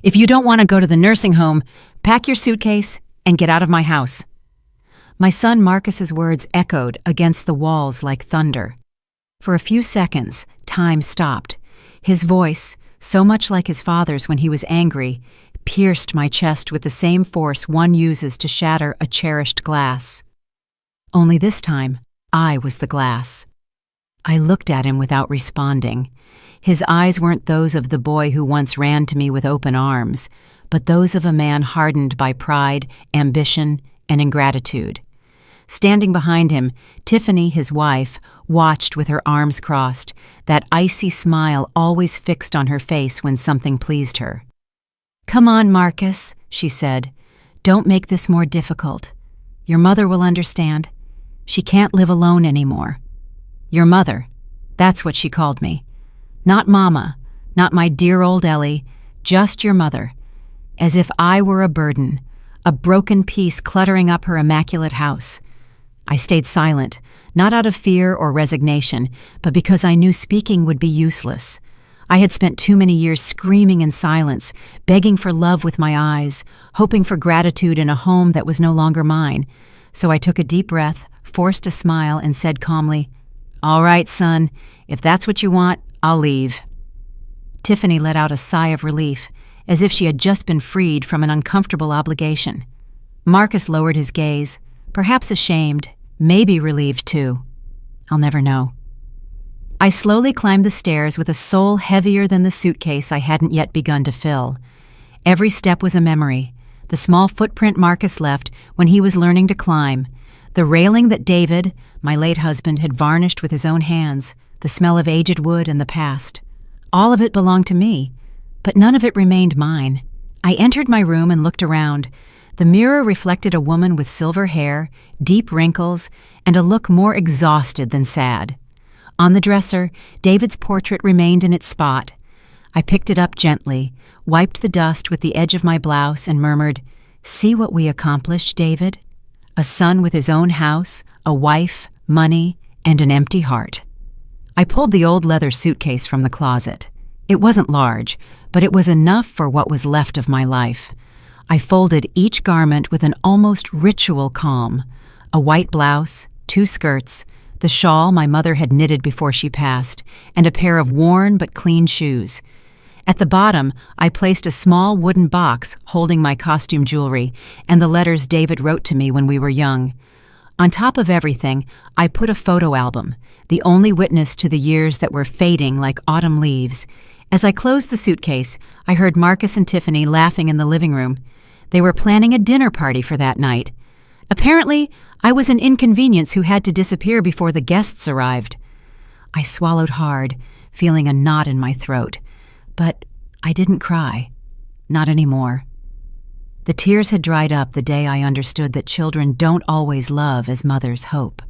If you don't want to go to the nursing home, pack your suitcase and get out of my house." My son Marcus's words echoed against the walls like thunder. For a few seconds, time stopped. His voice, so much like his father's when he was angry, pierced my chest with the same force one uses to shatter a cherished glass. Only this time, I was the glass. I looked at him without responding. His eyes weren't those of the boy who once ran to me with open arms, but those of a man hardened by pride, ambition, and ingratitude. Standing behind him, Tiffany, his wife, watched with her arms crossed, that icy smile always fixed on her face when something pleased her. "Come on, Marcus," she said. "Don't make this more difficult. Your mother will understand. She can't live alone anymore." Your mother, that's what she called me. Not Mama, not my dear old Ellie, just your mother. As if I were a burden, a broken piece cluttering up her immaculate house. I stayed silent, not out of fear or resignation, but because I knew speaking would be useless. I had spent too many years screaming in silence, begging for love with my eyes, hoping for gratitude in a home that was no longer mine. So I took a deep breath, forced a smile, and said calmly, "All right, son, if that's what you want, I'll leave." Tiffany let out a sigh of relief, as if she had just been freed from an uncomfortable obligation. Marcus lowered his gaze, perhaps ashamed, maybe relieved too. I'll never know. I slowly climbed the stairs with a soul heavier than the suitcase I hadn't yet begun to fill. Every step was a memory, the small footprint Marcus left when he was learning to climb, the railing that David, my late husband, had varnished with his own hands, the smell of aged wood and the past. All of it belonged to me, but none of it remained mine. I entered my room and looked around. The mirror reflected a woman with silver hair, deep wrinkles, and a look more exhausted than sad. On the dresser, David's portrait remained in its spot. I picked it up gently, wiped the dust with the edge of my blouse, and murmured, "See what we accomplished, David? A son with his own house, a wife, money, and an empty heart." I pulled the old leather suitcase from the closet. It wasn't large, but it was enough for what was left of my life. I folded each garment with an almost ritual calm. A white blouse, 2 skirts, the shawl my mother had knitted before she passed, and a pair of worn but clean shoes. At the bottom, I placed a small wooden box holding my costume jewelry and the letters David wrote to me when we were young. On top of everything, I put a photo album, the only witness to the years that were fading like autumn leaves. As I closed the suitcase, I heard Marcus and Tiffany laughing in the living room. They were planning a dinner party for that night. Apparently, I was an inconvenience who had to disappear before the guests arrived. I swallowed hard, feeling a knot in my throat. But I didn't cry. Not anymore. The tears had dried up the day I understood that children don't always love as mothers hope.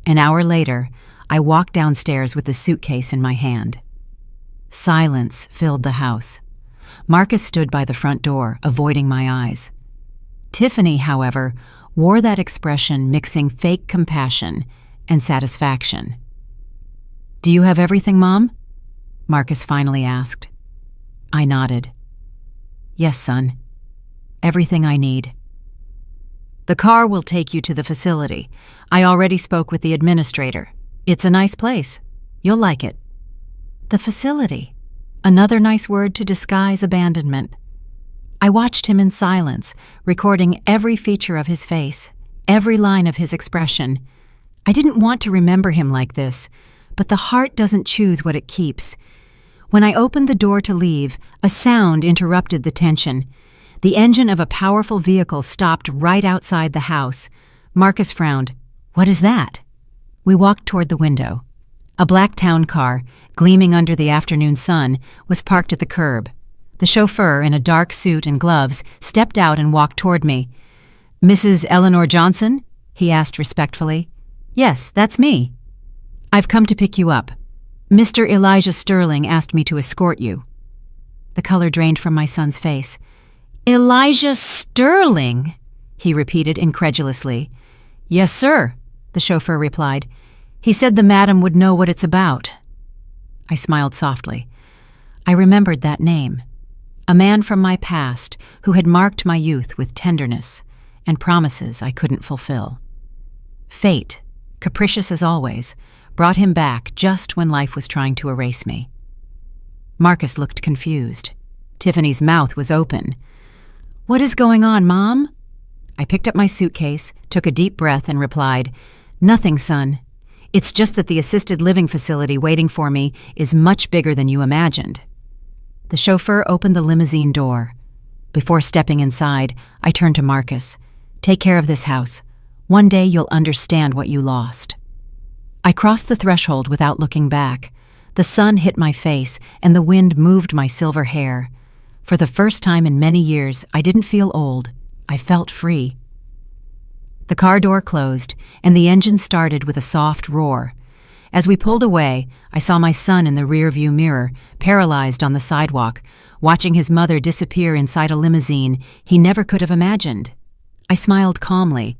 An hour later, I walked downstairs with the suitcase in my hand. Silence filled the house. Marcus stood by the front door, avoiding my eyes. Tiffany, however, wore that expression mixing fake compassion and satisfaction. "Do you have everything, Mom?" Marcus finally asked. I nodded. "Yes, son. Everything I need." "The car will take you to the facility. I already spoke with the administrator. It's a nice place. You'll like it." The facility. Another nice word to disguise abandonment. I watched him in silence, recording every feature of his face, every line of his expression. I didn't want to remember him like this, but the heart doesn't choose what it keeps. When I opened the door to leave, a sound interrupted the tension. The engine of a powerful vehicle stopped right outside the house. Marcus frowned. "What is that?" We walked toward the window. A black town car, gleaming under the afternoon sun, was parked at the curb. The chauffeur, in a dark suit and gloves, stepped out and walked toward me. "Mrs. Eleanor Johnson?" he asked respectfully. "Yes, that's me." "I've come to pick you up. Mr. Elijah Sterling asked me to escort you." The color drained from my son's face. "Elijah Sterling?" he repeated incredulously. "Yes, sir," the chauffeur replied. "He said the madam would know what it's about." I smiled softly. I remembered that name. A man from my past who had marked my youth with tenderness and promises I couldn't fulfill. Fate, capricious as always, brought him back just when life was trying to erase me. Marcus looked confused. Tiffany's mouth was open. "What is going on, Mom?" I picked up my suitcase, took a deep breath, and replied, "Nothing, son. It's just that the assisted living facility waiting for me is much bigger than you imagined." The chauffeur opened the limousine door. Before stepping inside, I turned to Marcus. "Take care of this house. One day you'll understand what you lost." I crossed the threshold without looking back. The sun hit my face, and the wind moved my silver hair. For the first time in many years, I didn't feel old. I felt free. The car door closed, and the engine started with a soft roar. As we pulled away, I saw my son in the rearview mirror, paralyzed on the sidewalk, watching his mother disappear inside a limousine he never could have imagined. I smiled calmly.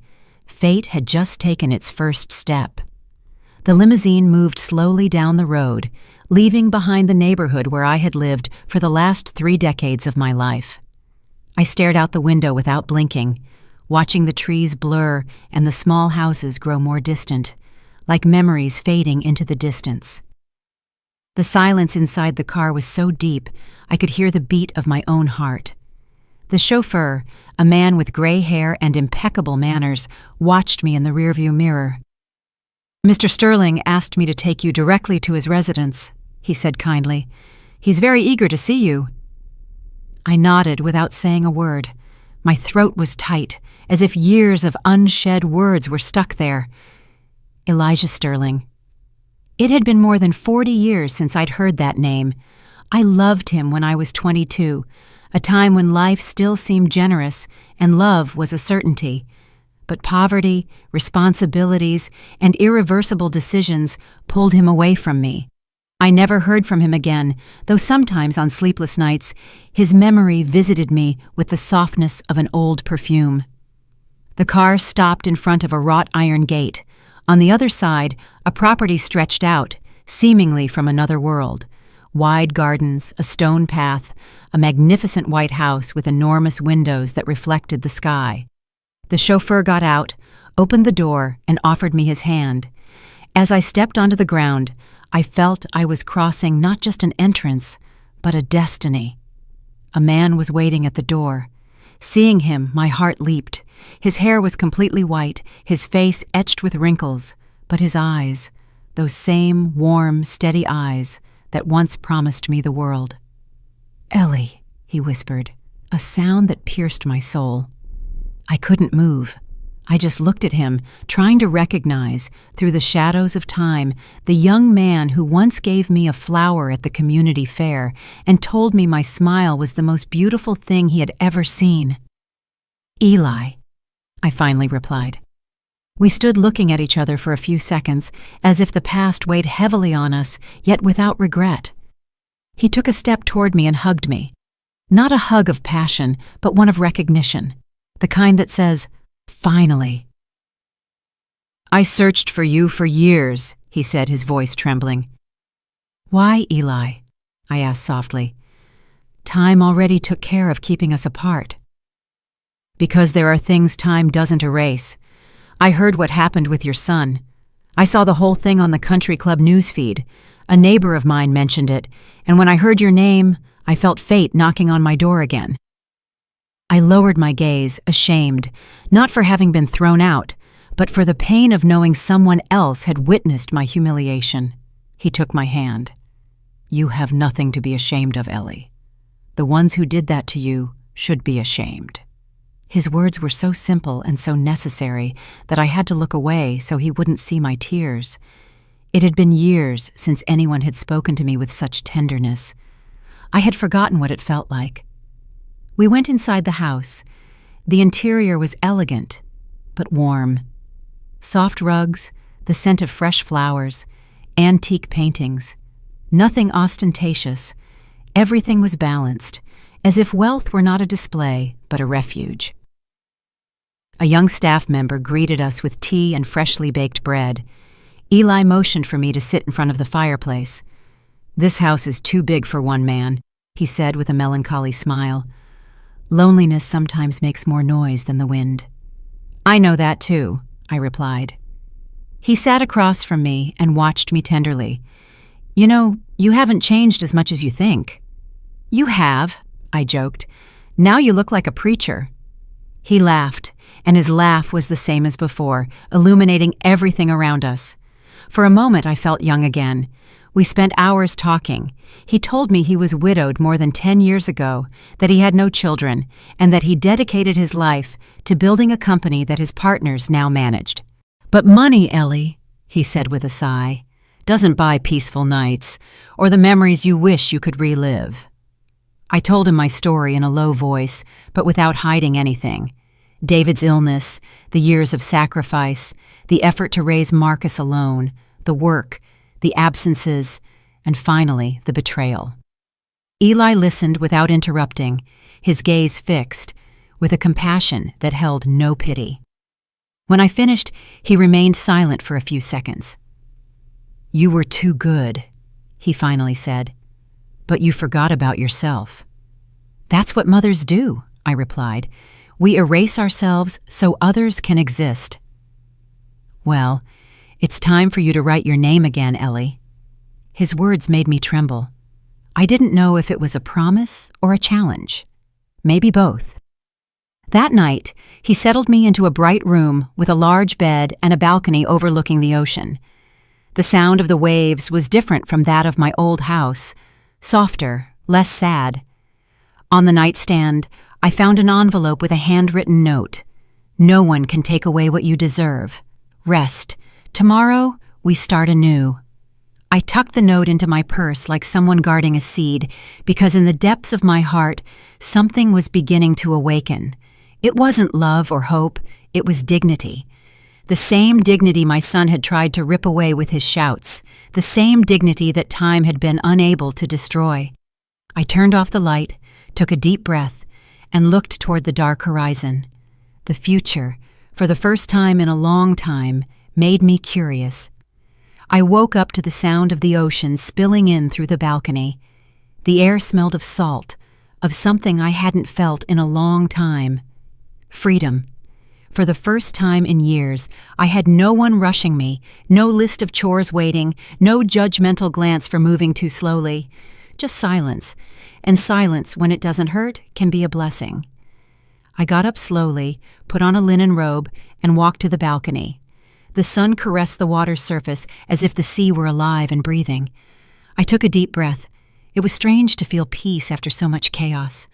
Fate had just taken its first step. The limousine moved slowly down the road, leaving behind the neighborhood where I had lived for the last 3 decades of my life. I stared out the window without blinking, watching the trees blur and the small houses grow more distant, like memories fading into the distance. The silence inside the car was so deep, I could hear the beat of my own heart. The chauffeur, a man with gray hair and impeccable manners, watched me in the rearview mirror. "Mr. Sterling asked me to take you directly to his residence," he said kindly. "He's very eager to see you." I nodded without saying a word. My throat was tight, as if years of unshed words were stuck there. Elijah Sterling. It had been more than 40 years since I'd heard that name. I loved him when I was 22, a time when life still seemed generous and love was a certainty. But poverty, responsibilities, and irreversible decisions pulled him away from me. I never heard from him again, though sometimes on sleepless nights, his memory visited me with the softness of an old perfume. The car stopped in front of a wrought iron gate. On the other side, a property stretched out, seemingly from another world. Wide gardens, a stone path, a magnificent white house with enormous windows that reflected the sky. The chauffeur got out, opened the door, and offered me his hand. As I stepped onto the ground, I felt I was crossing not just an entrance, but a destiny. A man was waiting at the door. Seeing him, my heart leaped. His hair was completely white, his face etched with wrinkles, but his eyes, those same warm, steady eyes that once promised me the world. "Ellie," he whispered, a sound that pierced my soul. I couldn't move. I just looked at him, trying to recognize, through the shadows of time, the young man who once gave me a flower at the community fair and told me my smile was the most beautiful thing he had ever seen. "Eli," I finally replied. We stood looking at each other for a few seconds, as if the past weighed heavily on us, yet without regret. He took a step toward me and hugged me. Not a hug of passion, but one of recognition, the kind that says, "Finally." "I searched for you for years," he said, his voice trembling. "Why, Eli?" I asked softly. "Time already took care of keeping us apart." "Because there are things time doesn't erase. I heard what happened with your son. I saw the whole thing on the country club newsfeed. A neighbor of mine mentioned it, and when I heard your name, I felt fate knocking on my door again." I lowered my gaze, ashamed, not for having been thrown out, but for the pain of knowing someone else had witnessed my humiliation. He took my hand. "You have nothing to be ashamed of, Ellie. The ones who did that to you should be ashamed." His words were so simple and so necessary that I had to look away so he wouldn't see my tears. It had been years since anyone had spoken to me with such tenderness. I had forgotten what it felt like. We went inside the house. The interior was elegant, but warm. Soft rugs, the scent of fresh flowers, antique paintings. Nothing ostentatious. Everything was balanced, as if wealth were not a display, but a refuge. A young staff member greeted us with tea and freshly baked bread. Eli motioned for me to sit in front of the fireplace. "This house is too big for one man. he said with a melancholy smile. Loneliness sometimes makes more noise than the wind. I know that too, I replied. He sat across from me and watched me tenderly. You know, you haven't changed as much as you think. You have, I joked. Now you look like a preacher. He laughed, and his laugh was the same as before, illuminating everything around us. For a moment I felt young again. We spent hours talking. He told me he was widowed more than 10 years ago, that he had no children, and that he dedicated his life to building a company that his partners now managed. But money, Ellie, he said with a sigh, doesn't buy peaceful nights, or the memories you wish you could relive. I told him my story in a low voice, but without hiding anything. David's illness, the years of sacrifice, the effort to raise Marcus alone, the work, the absences, and finally, the betrayal. Eli listened without interrupting, his gaze fixed, with a compassion that held no pity. When I finished, he remained silent for a few seconds. You were too good, he finally said, but you forgot about yourself. That's what mothers do, I replied. We erase ourselves so others can exist. Well, it's time for you to write your name again, Ellie. His words made me tremble. I didn't know if it was a promise or a challenge. Maybe both. That night, he settled me into a bright room with a large bed and a balcony overlooking the ocean. The sound of the waves was different from that of my old house, softer, less sad. On the nightstand, I found an envelope with a handwritten note. No one can take away what you deserve. Rest. Tomorrow, we start anew. I tucked the note into my purse like someone guarding a seed, because in the depths of my heart, something was beginning to awaken. It wasn't love or hope, it was dignity. The same dignity my son had tried to rip away with his shouts, the same dignity that time had been unable to destroy. I turned off the light, took a deep breath, and looked toward the dark horizon. The future, for the first time in a long time, made me curious. I woke up to the sound of the ocean spilling in through the balcony. The air smelled of salt, of something I hadn't felt in a long time. Freedom. For the first time in years, I had no one rushing me, no list of chores waiting, no judgmental glance for moving too slowly. Just silence. And silence, when it doesn't hurt, can be a blessing. I got up slowly, put on a linen robe, and walked to the balcony. The sun caressed the water's surface as if the sea were alive and breathing. I took a deep breath. It was strange to feel peace after so much chaos.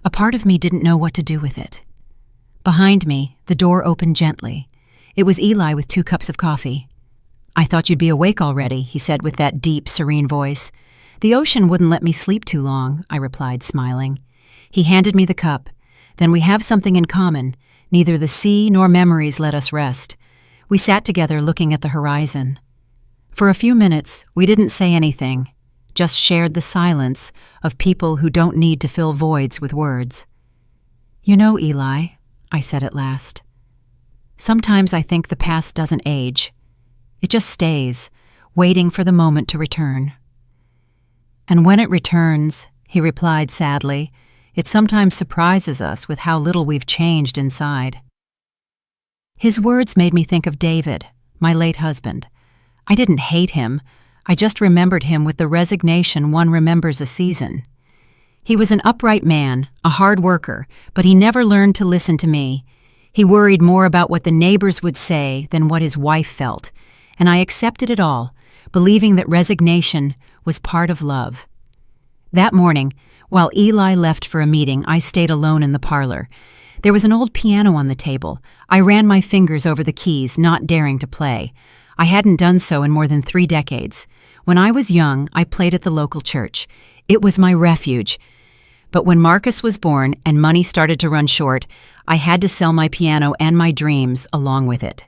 A part of me didn't know what to do with it. Behind me, the door opened gently. It was Eli with 2 cups of coffee. I thought you'd be awake already, he said with that deep, serene voice. The ocean wouldn't let me sleep too long, I replied, smiling. He handed me the cup. Then we have something in common. Neither the sea nor memories let us rest. We sat together looking at the horizon. For a few minutes, we didn't say anything, just shared the silence of people who don't need to fill voids with words. You know, Eli, I said at last, sometimes I think the past doesn't age. It just stays, waiting for the moment to return. And when it returns, he replied sadly, it sometimes surprises us with how little we've changed inside. His words made me think of David, my late husband. I didn't hate him, I just remembered him with the resignation one remembers a season. He was an upright man, a hard worker, but he never learned to listen to me. He worried more about what the neighbors would say than what his wife felt, and I accepted it all, believing that resignation was part of love. That morning, while Eli left for a meeting, I stayed alone in the parlor. There was an old piano on the table. I ran my fingers over the keys, not daring to play. I hadn't done so in more than 3 decades. When I was young, I played at the local church. It was my refuge. But when Marcus was born and money started to run short, I had to sell my piano and my dreams along with it.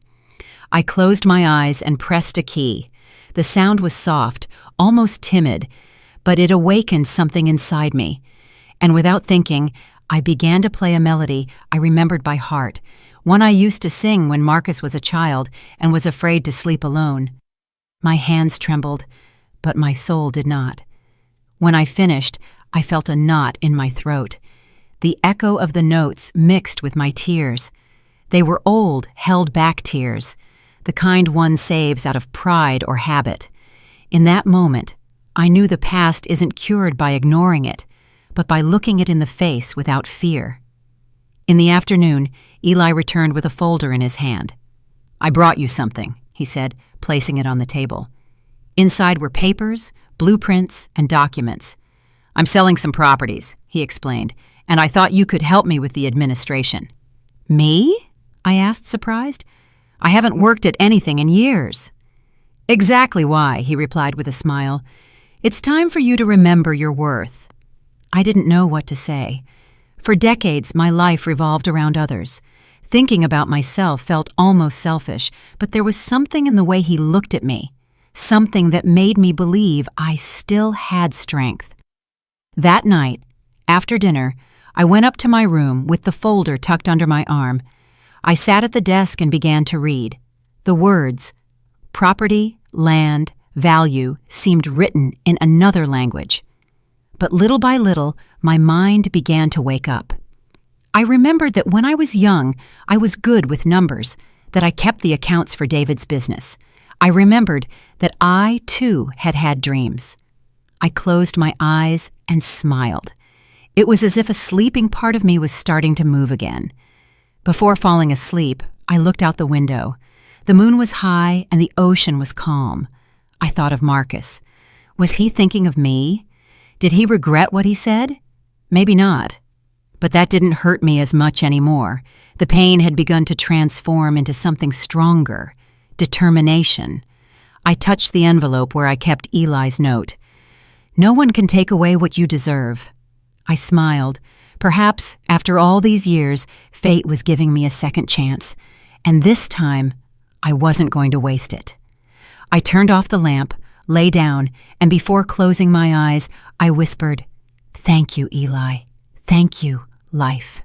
I closed my eyes and pressed a key. The sound was soft, almost timid, but it awakened something inside me. And without thinking, I began to play a melody I remembered by heart, one I used to sing when Marcus was a child and was afraid to sleep alone. My hands trembled, but my soul did not. When I finished, I felt a knot in my throat. The echo of the notes mixed with my tears. They were old, held-back tears, the kind one saves out of pride or habit. In that moment, I knew the past isn't cured by ignoring it, but by looking it in the face without fear. In the afternoon, Eli returned with a folder in his hand. "I brought you something," he said, placing it on the table. Inside were papers, blueprints, and documents. "I'm selling some properties," he explained, "and I thought you could help me with the administration." "Me?" I asked, surprised. "I haven't worked at anything in years." "Exactly why," he replied with a smile. "It's time for you to remember your worth." I didn't know what to say. For decades, my life revolved around others. Thinking about myself felt almost selfish, but there was something in the way he looked at me, something that made me believe I still had strength. That night, after dinner, I went up to my room with the folder tucked under my arm. I sat at the desk and began to read. The words, property, land, value, seemed written in another language. But little by little, my mind began to wake up. I remembered that when I was young, I was good with numbers, that I kept the accounts for David's business. I remembered that I, too, had had dreams. I closed my eyes and smiled. It was as if a sleeping part of me was starting to move again. Before falling asleep, I looked out the window. The moon was high and the ocean was calm. I thought of Marcus. Was he thinking of me? Did he regret what he said? Maybe not. But that didn't hurt me as much anymore. The pain had begun to transform into something stronger, determination. I touched the envelope where I kept Eli's note. "No one can take away what you deserve." I smiled. Perhaps, after all these years, fate was giving me a second chance, and this time, I wasn't going to waste it. I turned off the lamp, lay down, and before closing my eyes, I whispered, "Thank you, Eli. Thank you, life."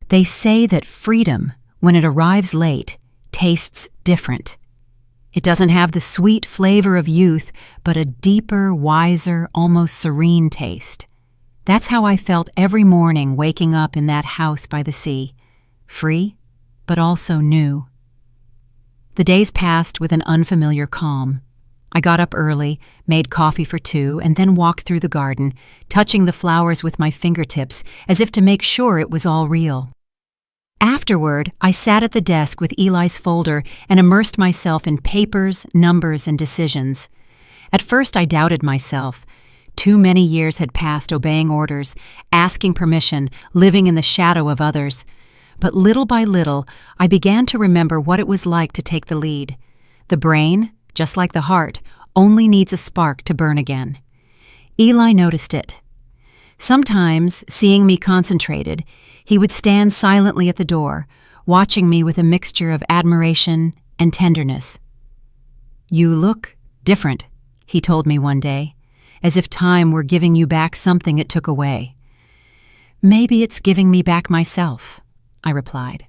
They say that freedom, when it arrives late, tastes different. It doesn't have the sweet flavor of youth, but a deeper, wiser, almost serene taste. That's how I felt every morning waking up in that house by the sea. Free, but also new. The days passed with an unfamiliar calm. I got up early, made coffee for 2, and then walked through the garden, touching the flowers with my fingertips as if to make sure it was all real. Afterward, I sat at the desk with Eli's folder and immersed myself in papers, numbers, and decisions. At first, I doubted myself. Too many years had passed obeying orders, asking permission, living in the shadow of others. But little by little, I began to remember what it was like to take the lead. The brain, just like the heart, only needs a spark to burn again. Eli noticed it. Sometimes, seeing me concentrated, he would stand silently at the door, watching me with a mixture of admiration and tenderness. "You look different," he told me one day, "as if time were giving you back something it took away." "Maybe it's giving me back myself," I replied.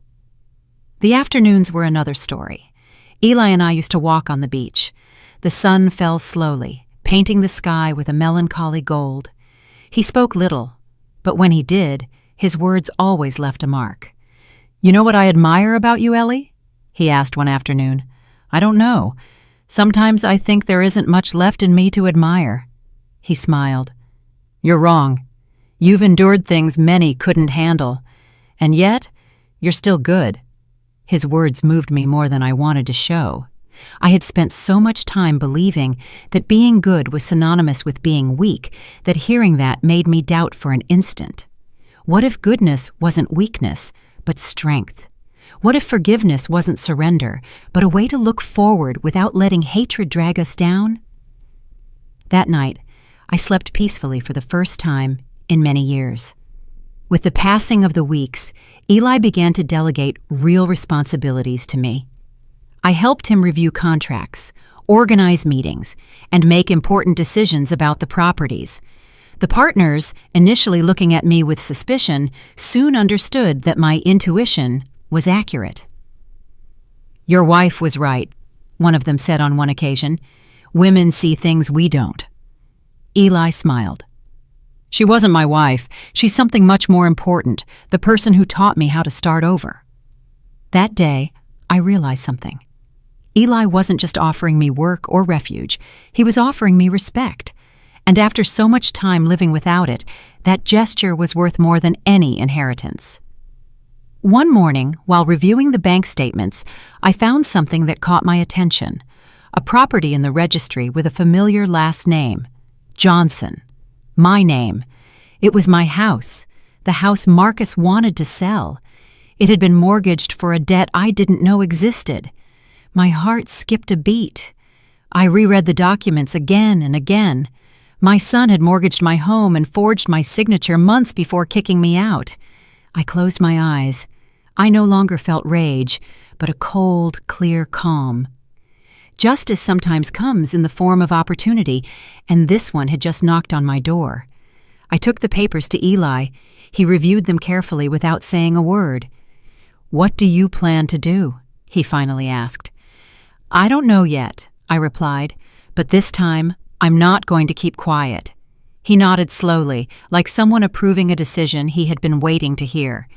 The afternoons were another story. Eli and I used to walk on the beach. The sun fell slowly, painting the sky with a melancholy gold. He spoke little, but when he did, his words always left a mark. "You know what I admire about you, Ellie?" he asked one afternoon. "I don't know. Sometimes I think there isn't much left in me to admire." He smiled. "You're wrong. You've endured things many couldn't handle. And yet, you're still good." His words moved me more than I wanted to show. I had spent so much time believing that being good was synonymous with being weak that hearing that made me doubt for an instant. What if goodness wasn't weakness, but strength? What if forgiveness wasn't surrender, but a way to look forward without letting hatred drag us down? That night, I slept peacefully for the first time in many years. With the passing of the weeks, Eli began to delegate real responsibilities to me. I helped him review contracts, organize meetings, and make important decisions about the properties. The partners, initially looking at me with suspicion, soon understood that my intuition was accurate. "Your wife was right," one of them said on one occasion. "Women see things we don't." Eli smiled. She wasn't my wife. She's something much more important, the person who taught me how to start over. That day, I realized something. Eli wasn't just offering me work or refuge. He was offering me respect. And after so much time living without it, that gesture was worth more than any inheritance. One morning, while reviewing the bank statements, I found something that caught my attention. A property in the registry with a familiar last name, Johnson. My name. It was my house, the house Marcus wanted to sell. It had been mortgaged for a debt I didn't know existed. My heart skipped a beat. I reread the documents again and again. My son had mortgaged my home and forged my signature months before kicking me out. I closed my eyes. I no longer felt rage, but a cold, clear calm. Justice sometimes comes in the form of opportunity, and this one had just knocked on my door. I took the papers to Eli. He reviewed them carefully without saying a word. "What do you plan to do?" he finally asked. "I don't know yet," I replied, "but this time I'm not going to keep quiet." He nodded slowly, like someone approving a decision he had been waiting to hear.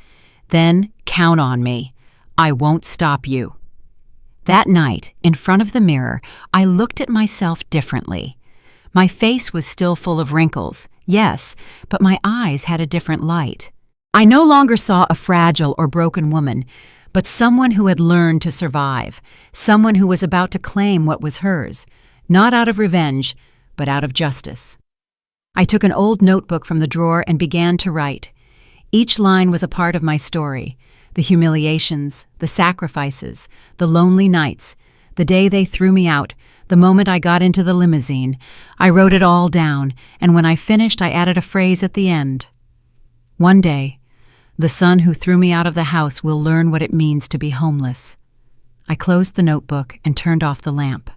"Then count on me. I won't stop you." That night, in front of the mirror, I looked at myself differently. My face was still full of wrinkles, yes, but my eyes had a different light. I no longer saw a fragile or broken woman, but someone who had learned to survive, someone who was about to claim what was hers, not out of revenge, but out of justice. I took an old notebook from the drawer and began to write. Each line was a part of my story. The humiliations, the sacrifices, the lonely nights, the day they threw me out, the moment I got into the limousine. I wrote it all down, and when I finished, I added a phrase at the end. One day, the son who threw me out of the house will learn what it means to be homeless. I closed the notebook and turned off the lamp.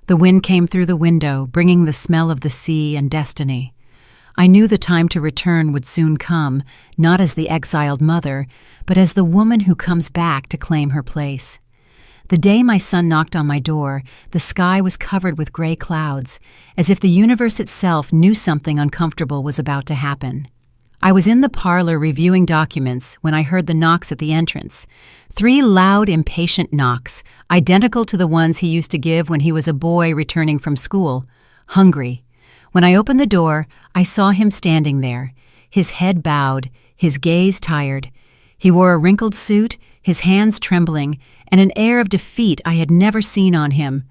The wind came through the window, bringing the smell of the sea and destiny. I knew the time to return would soon come, not as the exiled mother, but as the woman who comes back to claim her place. The day my son knocked on my door, the sky was covered with gray clouds, as if the universe itself knew something uncomfortable was about to happen. I was in the parlor reviewing documents when I heard the knocks at the entrance. 3 loud, impatient knocks, identical to the ones he used to give when he was a boy returning from school, hungry. When I opened the door, I saw him standing there, his head bowed, his gaze tired. He wore a wrinkled suit, his hands trembling, and an air of defeat I had never seen on him.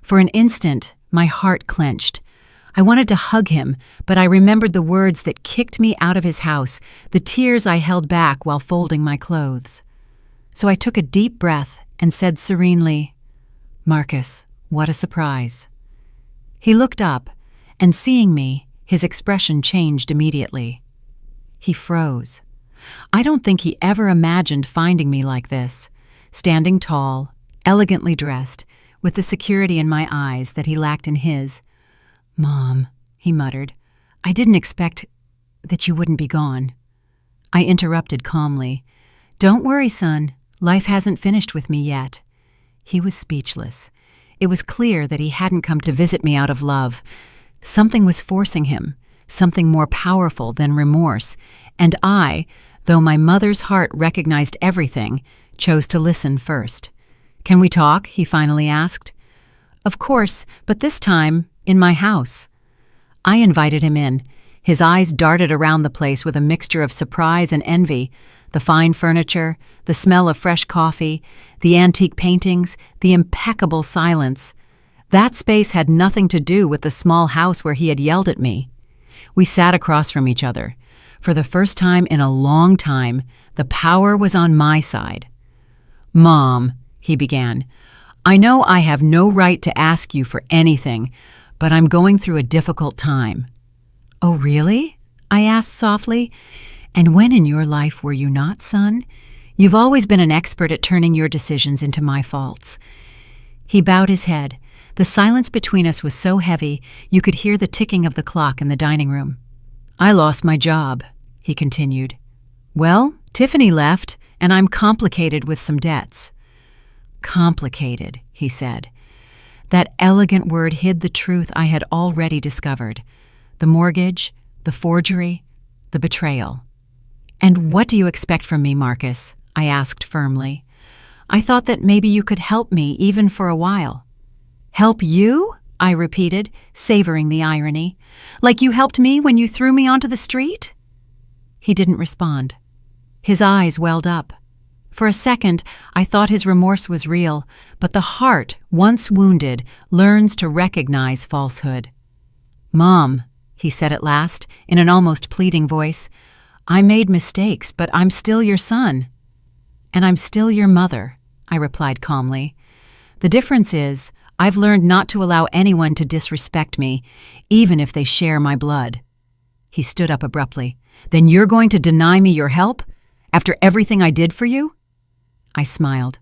For an instant, my heart clenched. I wanted to hug him, but I remembered the words that kicked me out of his house, the tears I held back while folding my clothes. So I took a deep breath and said serenely, "Marcus, what a surprise." He looked up, and seeing me, his expression changed immediately. He froze. I don't think he ever imagined finding me like this, standing tall, elegantly dressed, with the security in my eyes that he lacked in his. "Mom," he muttered, "I didn't expect that you wouldn't be gone." I interrupted calmly. "Don't worry, son. Life hasn't finished with me yet." He was speechless. It was clear that he hadn't come to visit me out of love. Something was forcing him, something more powerful than remorse, and I, though my mother's heart recognized everything, chose to listen first. "Can we talk?" he finally asked. "Of course, but this time, in my house." I invited him in. His eyes darted around the place with a mixture of surprise and envy. The fine furniture, the smell of fresh coffee, the antique paintings, the impeccable silence. That space had nothing to do with the small house where he had yelled at me. We sat across from each other. For the first time in a long time, the power was on my side. "Mom," he began, "I know I have no right to ask you for anything, but I'm going through a difficult time." "Oh, really?" I asked softly. "And when in your life were you not, son? You've always been an expert at turning your decisions into my faults." He bowed his head. The silence between us was so heavy, you could hear the ticking of the clock in the dining room. "I lost my job," he continued. "Well, Tiffany left, and I'm complicated with some debts." "Complicated," he said. That elegant word hid the truth I had already discovered. The mortgage, the forgery, the betrayal. "And what do you expect from me, Marcus?" I asked firmly. "I thought that maybe you could help me even for a while." "Help you?" I repeated, savoring the irony. "Like you helped me when you threw me onto the street?" He didn't respond. His eyes welled up. For a second, I thought his remorse was real, but the heart, once wounded, learns to recognize falsehood. "Mom," he said at last, in an almost pleading voice, "I made mistakes, but I'm still your son." "And I'm still your mother," I replied calmly. "The difference is, I've learned not to allow anyone to disrespect me, even if they share my blood." He stood up abruptly. "Then you're going to deny me your help? After everything I did for you?" I smiled.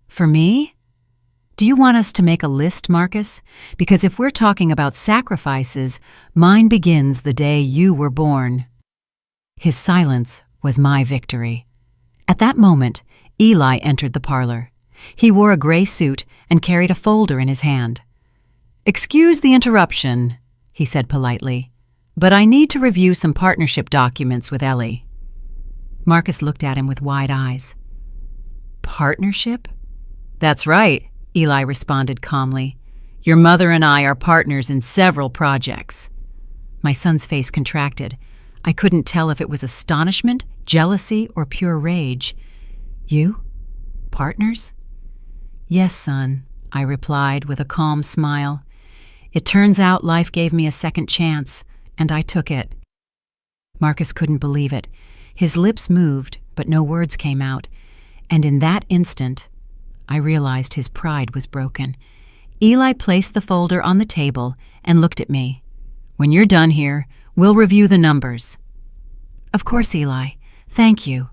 "For me? Do you want us to make a list, Marcus? Because if we're talking about sacrifices, mine begins the day you were born." His silence was my victory. At that moment, Eli entered the parlor. He wore a gray suit and carried a folder in his hand. "Excuse the interruption," he said politely, "but I need to review some partnership documents with Ellie." Marcus looked at him with wide eyes. "Partnership?" "That's right," Eli responded calmly. "Your mother and I are partners in several projects." My son's face contracted. I couldn't tell if it was astonishment, jealousy, or pure rage. "You? Partners?" "Yes, son," I replied with a calm smile. "It turns out life gave me a second chance, and I took it." Marcus couldn't believe it. His lips moved, but no words came out, and in that instant, I realized his pride was broken. Eli placed the folder on the table and looked at me. "When you're done here, we'll review the numbers." "Of course, Eli. Thank you."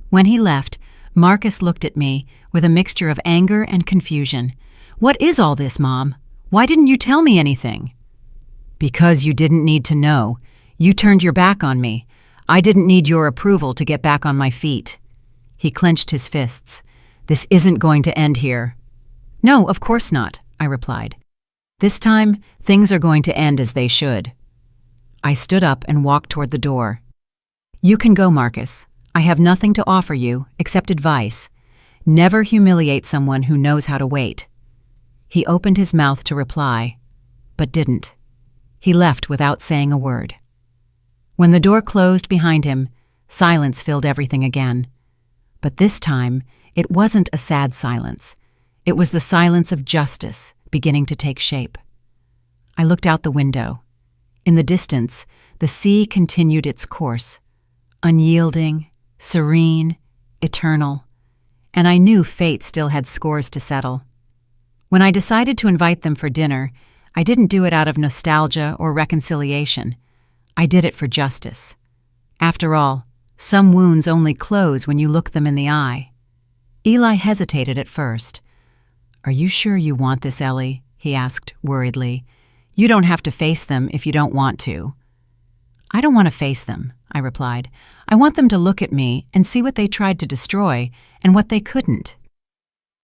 When he left, Marcus looked at me with a mixture of anger and confusion. "What is all this, Mom? Why didn't you tell me anything?" "Because you didn't need to know. You turned your back on me. I didn't need your approval to get back on my feet." He clenched his fists. "This isn't going to end here." "No, of course not," I replied. "This time, things are going to end as they should." I stood up and walked toward the door. "You can go, Marcus. I have nothing to offer you except advice. Never humiliate someone who knows how to wait." He opened his mouth to reply, but didn't. He left without saying a word. When the door closed behind him, silence filled everything again. But this time, it wasn't a sad silence. It was the silence of justice beginning to take shape. I looked out the window. In the distance, the sea continued its course, unyielding, serene, eternal, and I knew fate still had scores to settle. When I decided to invite them for dinner, I didn't do it out of nostalgia or reconciliation. I did it for justice. After all, some wounds only close when you look them in the eye. Eli hesitated at first. "Are you sure you want this, Ellie?" he asked worriedly. "You don't have to face them if you don't want to." "I don't want to face them," I replied. "I want them to look at me and see what they tried to destroy and what they couldn't."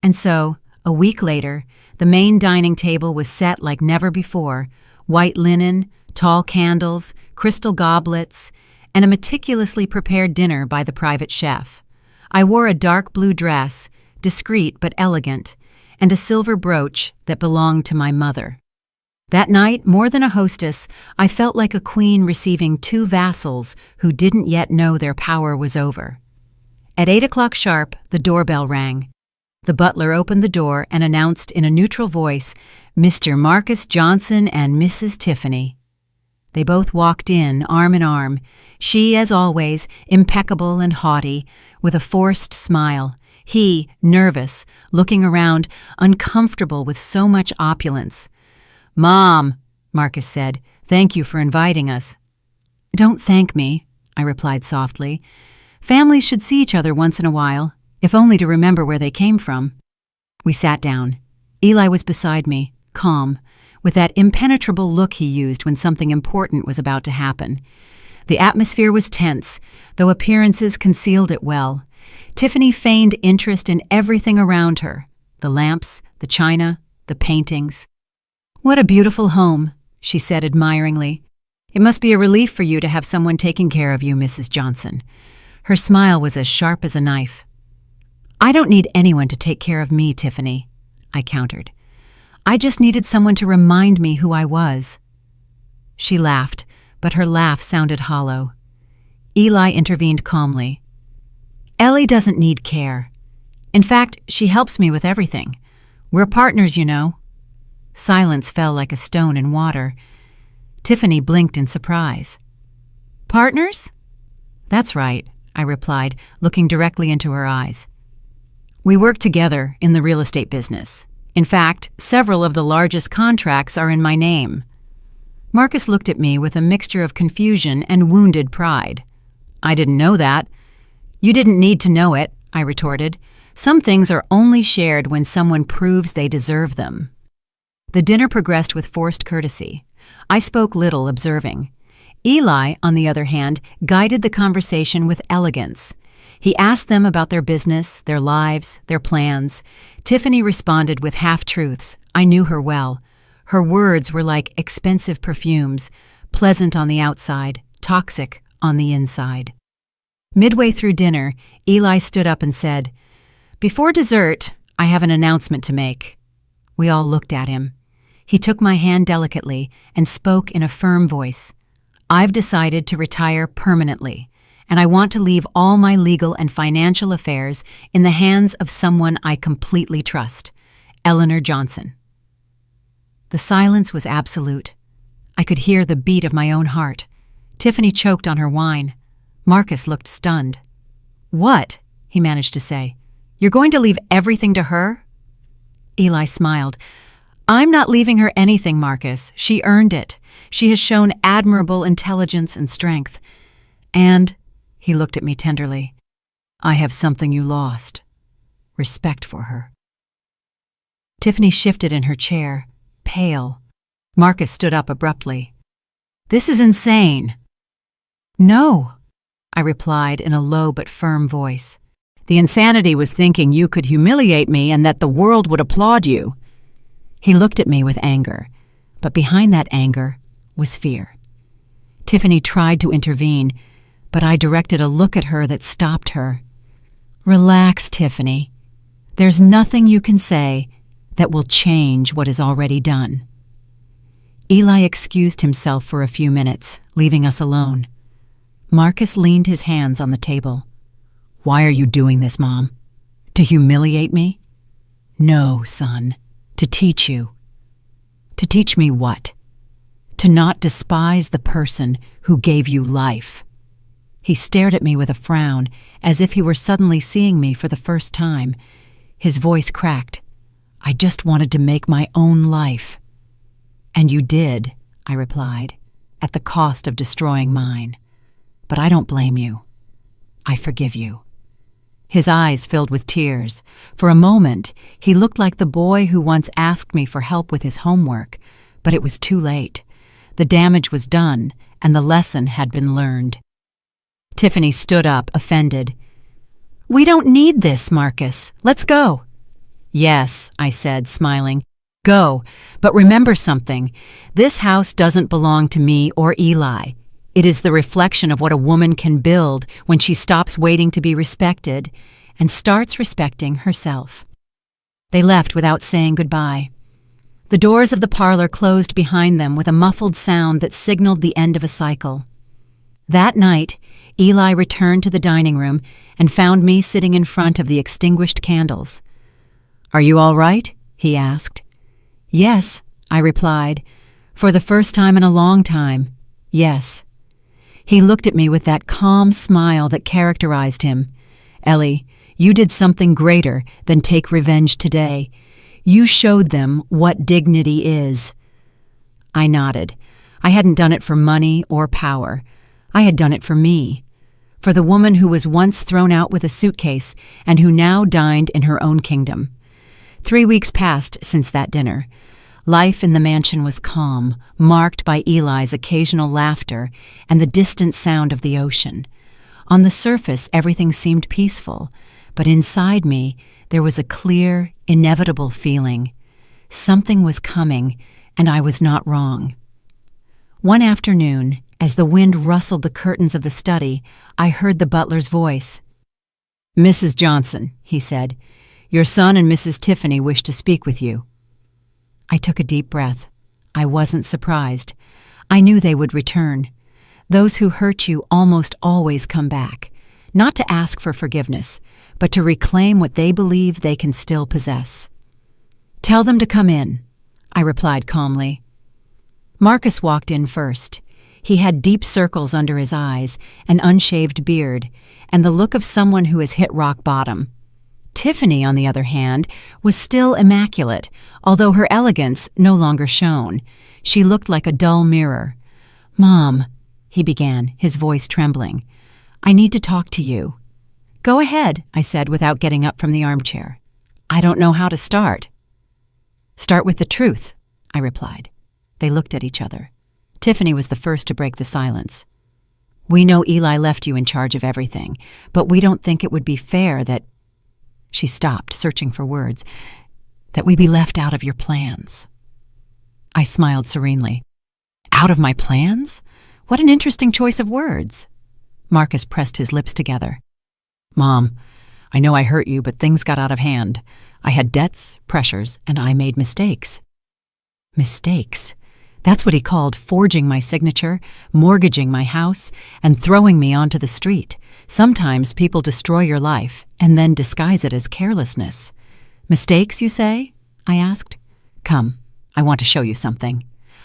And so, a week later, the main dining table was set like never before, white linen, tall candles, crystal goblets, and a meticulously prepared dinner by the private chef. I wore a dark blue dress, discreet but elegant, and a silver brooch that belonged to my mother. That night, more than a hostess, I felt like a queen receiving two vassals who didn't yet know their power was over. At 8 o'clock sharp, the doorbell rang. The butler opened the door and announced in a neutral voice, "Mr. Marcus Johnson and Mrs. Tiffany." They both walked in, arm in arm, she, as always, impeccable and haughty, with a forced smile, he, nervous, looking around, uncomfortable with so much opulence. "Mom," Marcus said, "thank you for inviting us." "Don't thank me," I replied softly. "Families should see each other once in a while, if only to remember where they came from." We sat down. Eli was beside me, calm, with that impenetrable look he used when something important was about to happen. The atmosphere was tense, though appearances concealed it well. Tiffany feigned interest in everything around her, the lamps, the china, the paintings. "What a beautiful home," she said admiringly. It must be a relief for you to have someone taking care of you, Mrs. Johnson. Her smile was as sharp as a knife. I don't need anyone to take care of me, Tiffany, I countered. I just needed someone to remind me who I was. She laughed, but her laugh sounded hollow. Eli intervened calmly. Ellie doesn't need care. In fact, she helps me with everything. We're partners, you know. Silence fell like a stone in water. Tiffany blinked in surprise. Partners? That's right, I replied, looking directly into her eyes. We work together in the real estate business. In fact, several of the largest contracts are in my name. Marcus looked at me with a mixture of confusion and wounded pride. I didn't know that. You didn't need to know it, I retorted. Some things are only shared when someone proves they deserve them. The dinner progressed with forced courtesy. I spoke little, observing. Eli, on the other hand, guided the conversation with elegance. He asked them about their business, their lives, their plans. Tiffany responded with half-truths. I knew her well. Her words were like expensive perfumes, pleasant on the outside, toxic on the inside. Midway through dinner, Eli stood up and said, Before dessert, I have an announcement to make. We all looked at him. He took my hand delicately and spoke in a firm voice. I've decided to retire permanently, and I want to leave all my legal and financial affairs in the hands of someone I completely trust, Eleanor Johnson. The silence was absolute. I could hear the beat of my own heart. Tiffany choked on her wine. Marcus looked stunned. What? He managed to say. You're going to leave everything to her? Eli smiled. I'm not leaving her anything, Marcus. She earned it. She has shown admirable intelligence and strength. And, he looked at me tenderly, I have something you lost. Respect for her. Tiffany shifted in her chair, pale. Marcus stood up abruptly. This is insane. No, I replied in a low but firm voice. The insanity was thinking you could humiliate me and that the world would applaud you. He looked at me with anger, but behind that anger was fear. Tiffany tried to intervene, but I directed a look at her that stopped her. Relax, Tiffany. There's nothing you can say that will change what is already done. Eli excused himself for a few minutes, leaving us alone. Marcus leaned his hands on the table. Why are you doing this, Mom? To humiliate me? No, son. To teach you. To teach me what? To not despise the person who gave you life. He stared at me with a frown, as if he were suddenly seeing me for the first time. His voice cracked. I just wanted to make my own life. And you did, I replied, at the cost of destroying mine. But I don't blame you. I forgive you. His eyes filled with tears. For a moment, he looked like the boy who once asked me for help with his homework, but it was too late. The damage was done, and the lesson had been learned. Tiffany stood up, offended. We don't need this, Marcus. Let's go. Yes, I said, smiling. Go, but remember something. This house doesn't belong to me or Eli. It is the reflection of what a woman can build when she stops waiting to be respected and starts respecting herself. They left without saying goodbye. The doors of the parlor closed behind them with a muffled sound that signaled the end of a cycle. That night, Eli returned to the dining room and found me sitting in front of the extinguished candles. Are you all right? He asked. Yes, I replied. For the first time in a long time, yes. He looked at me with that calm smile that characterized him. Ellie, you did something greater than take revenge today. You showed them what dignity is. I nodded. I hadn't done it for money or power. I had done it for me. For the woman who was once thrown out with a suitcase and who now dined in her own kingdom. 3 weeks passed since that dinner. Life in the mansion was calm, marked by Eli's occasional laughter and the distant sound of the ocean. On the surface, everything seemed peaceful, but inside me, there was a clear, inevitable feeling. Something was coming, and I was not wrong. One afternoon, As the wind rustled the curtains of the study, I heard the butler's voice. "Mrs. Johnson," he said, "your son and Mrs. Tiffany wish to speak with you." I took a deep breath. I wasn't surprised. I knew they would return. Those who hurt you almost always come back, not to ask for forgiveness, but to reclaim what they believe they can still possess. "Tell them to come in," I replied calmly. Marcus walked in first. He had deep circles under his eyes, an unshaved beard, and the look of someone who has hit rock bottom. Tiffany, on the other hand, was still immaculate, although her elegance no longer shone. She looked like a dull mirror. "Mom," he began, his voice trembling, "I need to talk to you." "Go ahead," I said without getting up from the armchair. "I don't know how to start." "Start with the truth," I replied. They looked at each other. Tiffany was the first to break the silence. "We know Eli left you in charge of everything, but we don't think it would be fair that—" She stopped, searching for words. "That we be left out of your plans." I smiled serenely. "Out of my plans? What an interesting choice of words." Marcus pressed his lips together. "Mom, I know I hurt you, but things got out of hand. I had debts, pressures, and I made mistakes." Mistakes? That's what he called forging my signature, mortgaging my house, and throwing me onto the street. Sometimes people destroy your life and then disguise it as carelessness. "Mistakes, you say?" I asked. "Come, I want to show you something."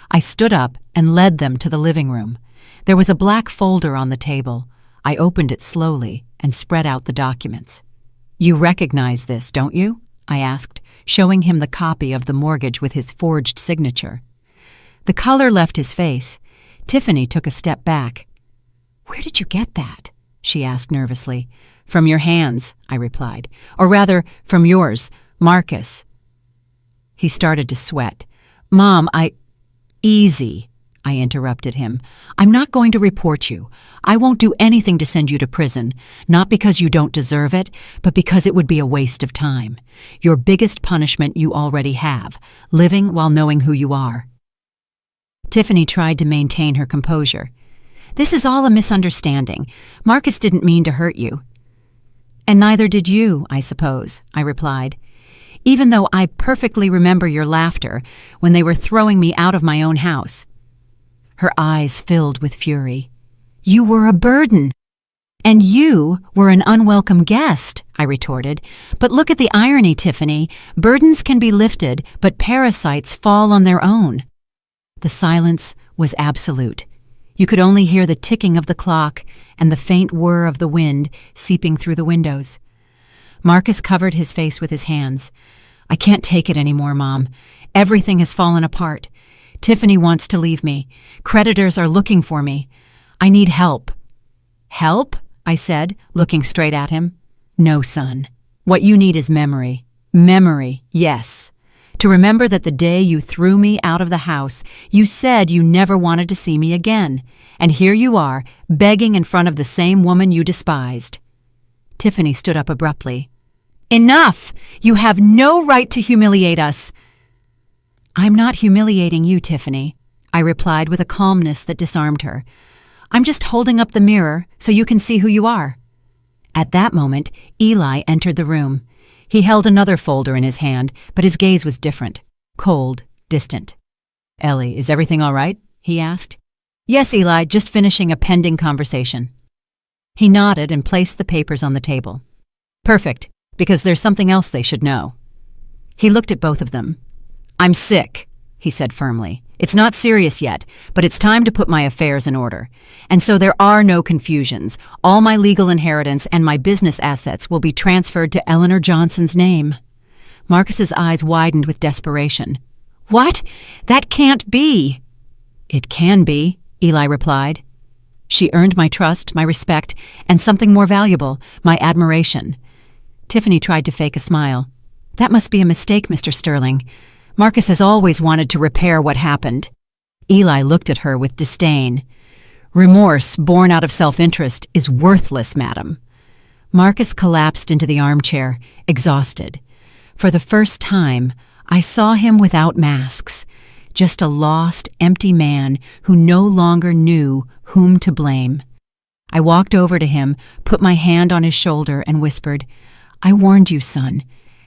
I stood up and led them to the living room. There was a black folder on the table. I opened it slowly and spread out the documents. "You recognize this, don't you?" I asked, showing him the copy of the mortgage with his forged signature. The color left his face. Tiffany took a step back. "Where did you get that?" she asked nervously. "From your hands," I replied. "Or rather, from yours, Marcus." He started to sweat. "Mom, Easy," I interrupted him. "I'm not going to report you. I won't do anything to send you to prison, not because you don't deserve it, but because it would be a waste of time. Your biggest punishment you already have, living while knowing who you are." Tiffany tried to maintain her composure. "This is all a misunderstanding. Marcus didn't mean to hurt you." "And neither did you, I suppose," I replied. "Even though I perfectly remember your laughter when they were throwing me out of my own house." Her eyes filled with fury. "You were a burden." "And you were an unwelcome guest," I retorted. "But look at the irony, Tiffany. Burdens can be lifted, but parasites fall on their own." The silence was absolute. You could only hear the ticking of the clock and the faint whir of the wind seeping through the windows. Marcus covered his face with his hands. "I can't take it anymore, Mom. Everything has fallen apart. Tiffany wants to leave me. Creditors are looking for me. I need help." "Help?" I said, looking straight at him. "No, son. What you need is memory. Memory, yes. To remember that the day you threw me out of the house, you said you never wanted to see me again. And here you are, begging in front of the same woman you despised." Tiffany stood up abruptly. "Enough! You have no right to humiliate us." "I'm not humiliating you, Tiffany," I replied with a calmness that disarmed her. "I'm just holding up the mirror so you can see who you are." At that moment, Eli entered the room. He held another folder in his hand, but his gaze was different, cold, distant. "Ellie, is everything all right?" he asked. "Yes, Eli, just finishing a pending conversation." He nodded and placed the papers on the table. "Perfect, because there's something else they should know." He looked at both of them. "I'm sick," he said firmly. "It's not serious yet, but it's time to put my affairs in order. And so there are no confusions. All my legal inheritance and my business assets will be transferred to Eleanor Johnson's name." Marcus's eyes widened with desperation. "What? That can't be!" "It can be," Eli replied. "She earned my trust, my respect, and something more valuable, my admiration." Tiffany tried to fake a smile. "That must be a mistake, Mr. Sterling. Marcus has always wanted to repair what happened." Eli looked at her with disdain. "Remorse born out of self-interest is worthless, madam." Marcus collapsed into the armchair, exhausted. For the first time, I saw him without masks, just a lost, empty man who no longer knew whom to blame. I walked over to him, put my hand on his shoulder, and whispered, "I warned you, son.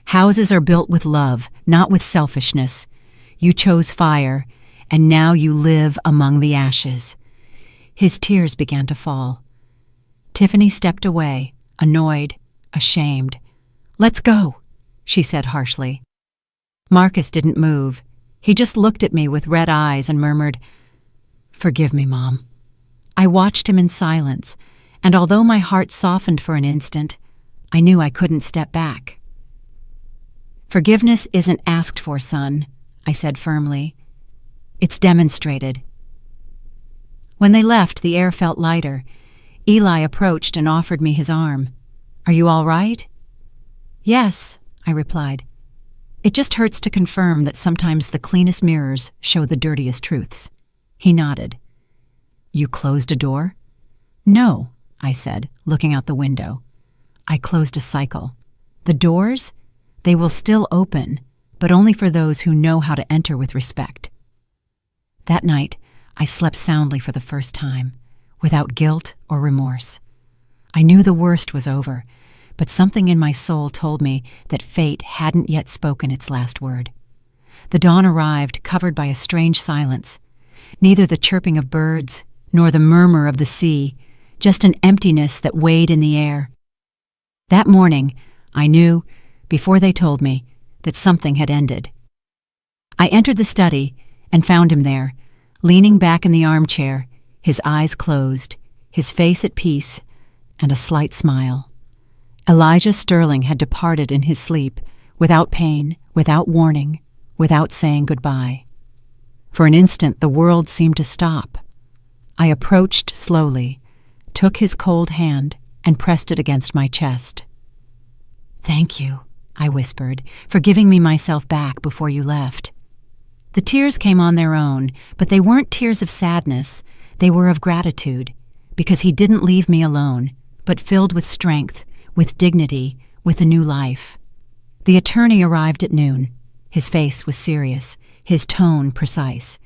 Houses are built with love, not with selfishness. You chose fire, and now you live among the ashes." His tears began to fall. Tiffany stepped away, annoyed, ashamed. "Let's go," she said harshly. Marcus didn't move. He just looked at me with red eyes and murmured, "Forgive me, Mom." I watched him in silence, and although my heart softened for an instant, I knew I couldn't step back. "Forgiveness isn't asked for, son," I said firmly. "It's demonstrated." When they left, the air felt lighter. Eli approached and offered me his arm. "Are you all right?" "Yes," I replied. "It just hurts to confirm that sometimes the cleanest mirrors show the dirtiest truths." He nodded. "You closed a door?" "No," I said, looking out the window. "I closed a cycle. The doors, they will still open, but only for those who know how to enter with respect." That night, I slept soundly for the first time, without guilt or remorse. I knew the worst was over, but something in my soul told me that fate hadn't yet spoken its last word. The dawn arrived, covered by a strange silence. Neither the chirping of birds, nor the murmur of the sea, just an emptiness that weighed in the air. That morning, I knew, before they told me, that something had ended. I entered the study and found him there, leaning back in the armchair, his eyes closed, his face at peace, and a slight smile. Elijah Sterling had departed in his sleep, without pain, without warning, without saying goodbye. For an instant, the world seemed to stop. I approached slowly, took his cold hand, and pressed it against my chest. "Thank you," I whispered, "for giving me myself back before you left." The tears came on their own, but they weren't tears of sadness. They were of gratitude, because he didn't leave me alone, but filled with strength, with dignity, with a new life. The attorney arrived at noon. His face was serious, his tone precise.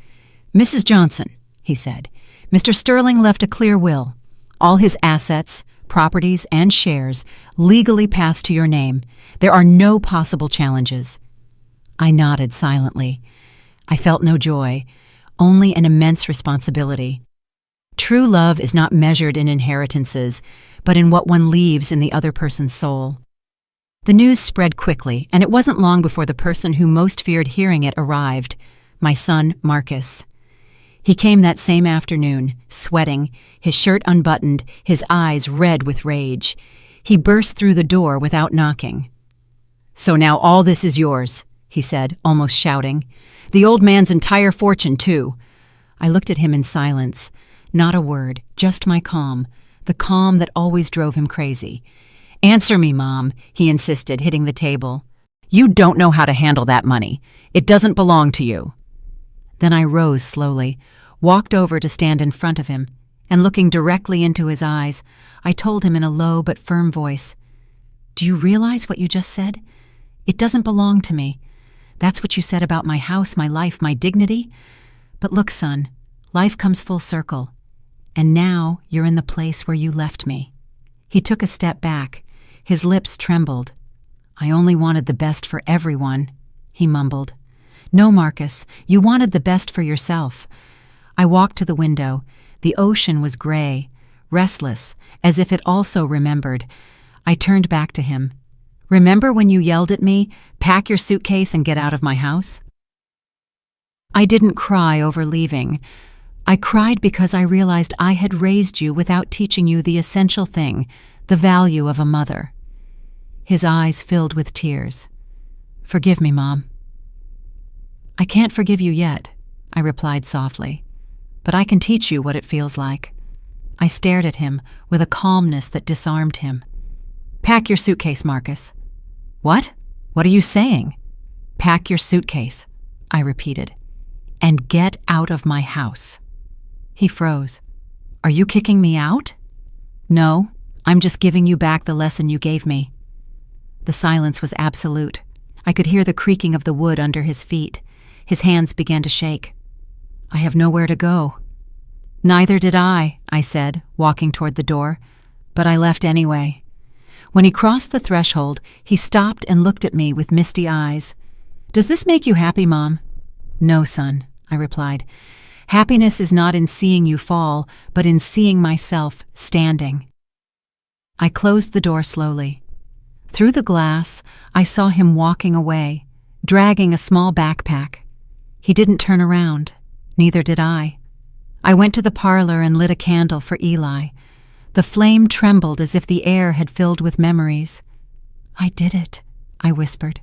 "Mrs. Johnson," he said, "Mr. Sterling left a clear will. All his assets, properties, and shares legally pass to your name. There are no possible challenges." I nodded silently. I felt no joy, only an immense responsibility. True love is not measured in inheritances, but in what one leaves in the other person's soul. The news spread quickly, and it wasn't long before the person who most feared hearing it arrived, my son Marcus. He came that same afternoon, sweating, his shirt unbuttoned, his eyes red with rage. He burst through the door without knocking. "So now all this is yours," he said, almost shouting. "The old man's entire fortune, too." I looked at him in silence. Not a word, just my calm, the calm that always drove him crazy. "Answer me, Mom," he insisted, hitting the table. "You don't know how to handle that money. It doesn't belong to you." Then I rose slowly, walked over to stand in front of him, and looking directly into his eyes, I told him in a low but firm voice, "Do you realize what you just said? It doesn't belong to me. That's what you said about my house, my life, my dignity. But look, son, life comes full circle, and now you're in the place where you left me." He took a step back. His lips trembled. "I only wanted the best for everyone," he mumbled. "No, Marcus, you wanted the best for yourself." I walked to the window. The ocean was gray, restless, as if it also remembered. I turned back to him. "Remember when you yelled at me, 'Pack your suitcase and get out of my house'?" I didn't cry over leaving. I cried because I realized I had raised you without teaching you the essential thing, the value of a mother. His eyes filled with tears. "Forgive me, Mom." "I can't forgive you yet," I replied softly, "but I can teach you what it feels like." I stared at him with a calmness that disarmed him. "Pack your suitcase, Marcus." "What? What are you saying?" "Pack your suitcase," I repeated, "and get out of my house." He froze. "Are you kicking me out?" "No, I'm just giving you back the lesson you gave me." The silence was absolute. I could hear the creaking of the wood under his feet. His hands began to shake. I have nowhere to go." "Neither did I said, walking toward the door, but I left anyway." When he crossed the threshold, he stopped and looked at me with misty eyes. "Does this make you happy, Mom?" "No, son," I replied. "Happiness is not in seeing you fall, but in seeing myself standing." I closed the door slowly. Through the glass, I saw him walking away, dragging a small backpack. He didn't turn around. Neither did I. I went to the parlor and lit a candle for Eli. The flame trembled as if the air had filled with memories. "I did it," I whispered.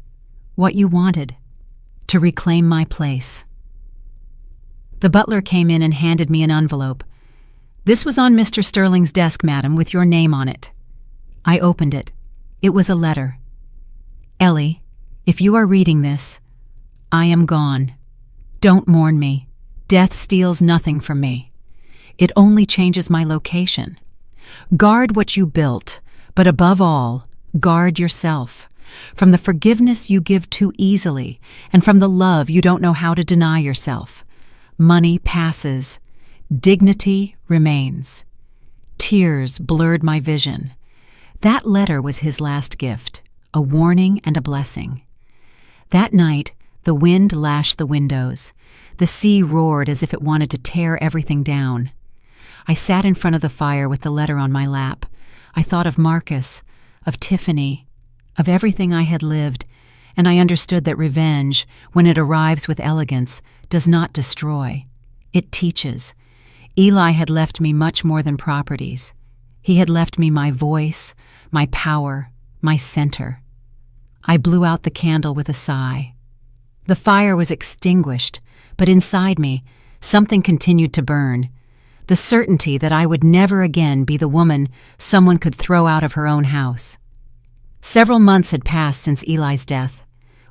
"What you wanted. To reclaim my place." The butler came in and handed me an envelope. "This was on Mr. Sterling's desk, madam, with your name on it." I opened it. It was a letter. "Ellie, if you are reading this, I am gone. Don't mourn me. Death steals nothing from me. It only changes my location. Guard what you built, but above all, guard yourself. From the forgiveness you give too easily, and from the love you don't know how to deny yourself. Money passes. Dignity remains." Tears blurred my vision. That letter was his last gift, a warning and a blessing. That night, the wind lashed the windows. The sea roared as if it wanted to tear everything down. I sat in front of the fire with the letter on my lap. I thought of Marcus, of Tiffany, of everything I had lived, and I understood that revenge, when it arrives with elegance, does not destroy. It teaches. Eli had left me much more than properties. He had left me my voice, my power, my center. I blew out the candle with a sigh. The fire was extinguished, but inside me, something continued to burn. The certainty that I would never again be the woman someone could throw out of her own house. Several months had passed since Eli's death.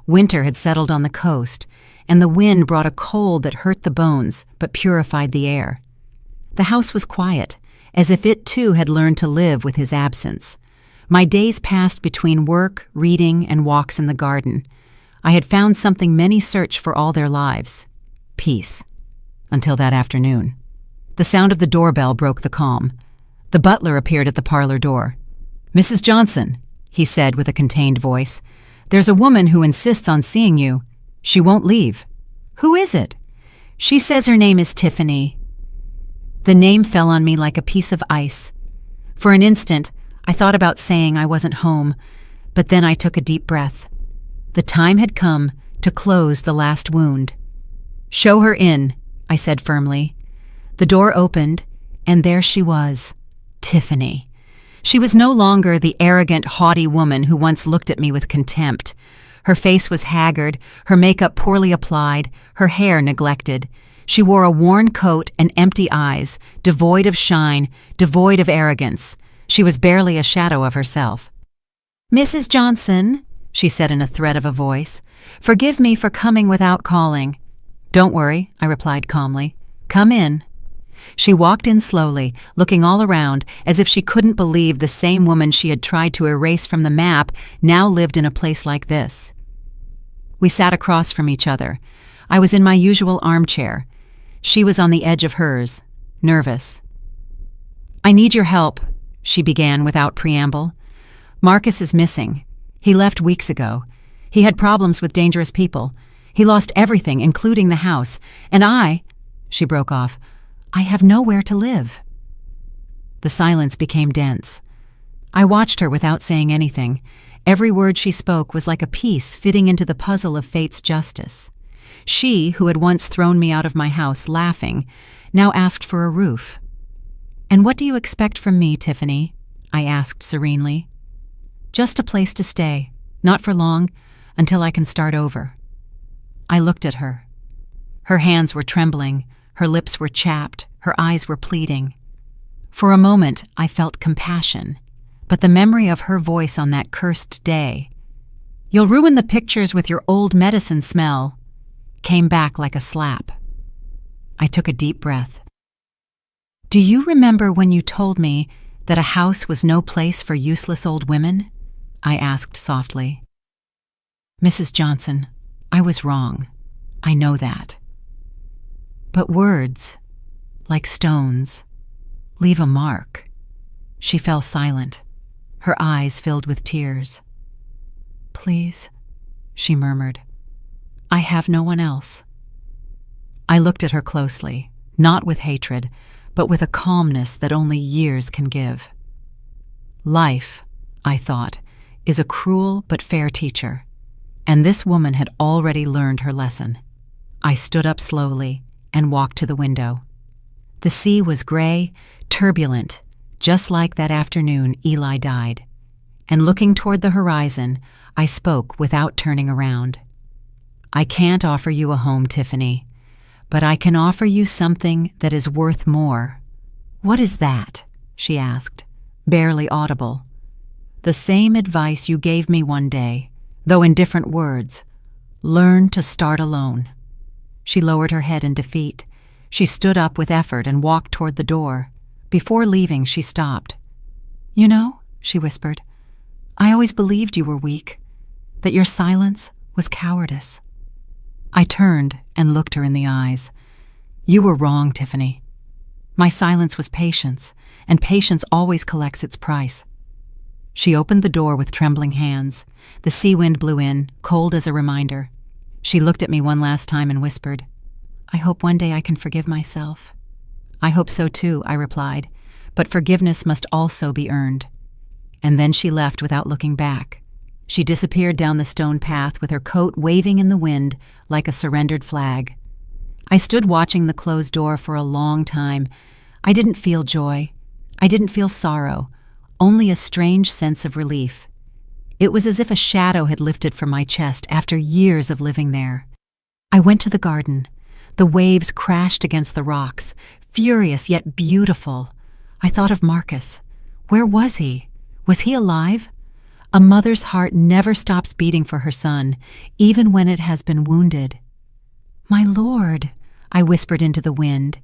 Winter had settled on the coast, and the wind brought a cold that hurt the bones but purified the air. The house was quiet, as if it too had learned to live with his absence. My days passed between work, reading, and walks in the garden. I had found something many search for all their lives: peace. Until that afternoon. The sound of the doorbell broke the calm. The butler appeared at the parlor door. "Mrs. Johnson," he said with a contained voice, "there's a woman who insists on seeing you. She won't leave." "Who is it?" "She says her name is Tiffany." The name fell on me like a piece of ice. For an instant, I thought about saying I wasn't home, but then I took a deep breath. The time had come to close the last wound. "Show her in," I said firmly. The door opened, and there she was, Tiffany. She was no longer the arrogant, haughty woman who once looked at me with contempt. Her face was haggard, her makeup poorly applied, her hair neglected. She wore a worn coat and empty eyes, devoid of shine, devoid of arrogance. She was barely a shadow of herself. "Mrs. Johnson," she said in a thread of a voice, "forgive me for coming without calling." "Don't worry," I replied calmly. "Come in." She walked in slowly, looking all around as if she couldn't believe the same woman she had tried to erase from the map now lived in a place like this. We sat across from each other. I was in my usual armchair. She was on the edge of hers, nervous. "I need your help," she began without preamble. "Marcus is missing. He left weeks ago. He had problems with dangerous people. He lost everything, including the house. And she broke off, "I have nowhere to live." The silence became dense. I watched her without saying anything. Every word she spoke was like a piece fitting into the puzzle of fate's justice. She, who had once thrown me out of my house laughing, now asked for a roof. "And what do you expect from me, Tiffany?" I asked serenely. "Just a place to stay, not for long, until I can start over." I looked at her. Her hands were trembling, her lips were chapped, her eyes were pleading. For a moment, I felt compassion, but the memory of her voice on that cursed day, "You'll ruin the pictures with your old medicine smell," came back like a slap. I took a deep breath. "Do you remember when you told me that a house was no place for useless old women?" I asked softly. "Mrs. Johnson, I was wrong. I know that." But words, like stones, leave a mark. She fell silent, her eyes filled with tears. "Please," she murmured. "I have no one else." I looked at her closely, not with hatred, but with a calmness that only years can give. Life, I thought, is a cruel but fair teacher, and this woman had already learned her lesson. I stood up slowly and walked to the window. The sea was gray, turbulent, just like that afternoon Eli died, and looking toward the horizon, I spoke without turning around. "I can't offer you a home, Tiffany, but I can offer you something that is worth more." "What is that?" she asked, barely audible. "The same advice you gave me one day, though in different words. Learn to start alone." She lowered her head in defeat. She stood up with effort and walked toward the door. Before leaving, she stopped. "You know," she whispered, "I always believed you were weak, that your silence was cowardice." I turned and looked her in the eyes. "You were wrong, Tiffany. My silence was patience, and patience always collects its price." She opened the door with trembling hands. The sea wind blew in, cold as a reminder. She looked at me one last time and whispered, "I hope one day I can forgive myself." "I hope so too," I replied, "but forgiveness must also be earned." And then she left without looking back. She disappeared down the stone path with her coat waving in the wind like a surrendered flag. I stood watching the closed door for a long time. I didn't feel joy. I didn't feel sorrow, only a strange sense of relief. It was as if a shadow had lifted from my chest after years of living there. I went to the garden. The waves crashed against the rocks, furious yet beautiful. I thought of Marcus. Where was he? Was he alive? A mother's heart never stops beating for her son, even when it has been wounded. "My Lord," I whispered into the wind,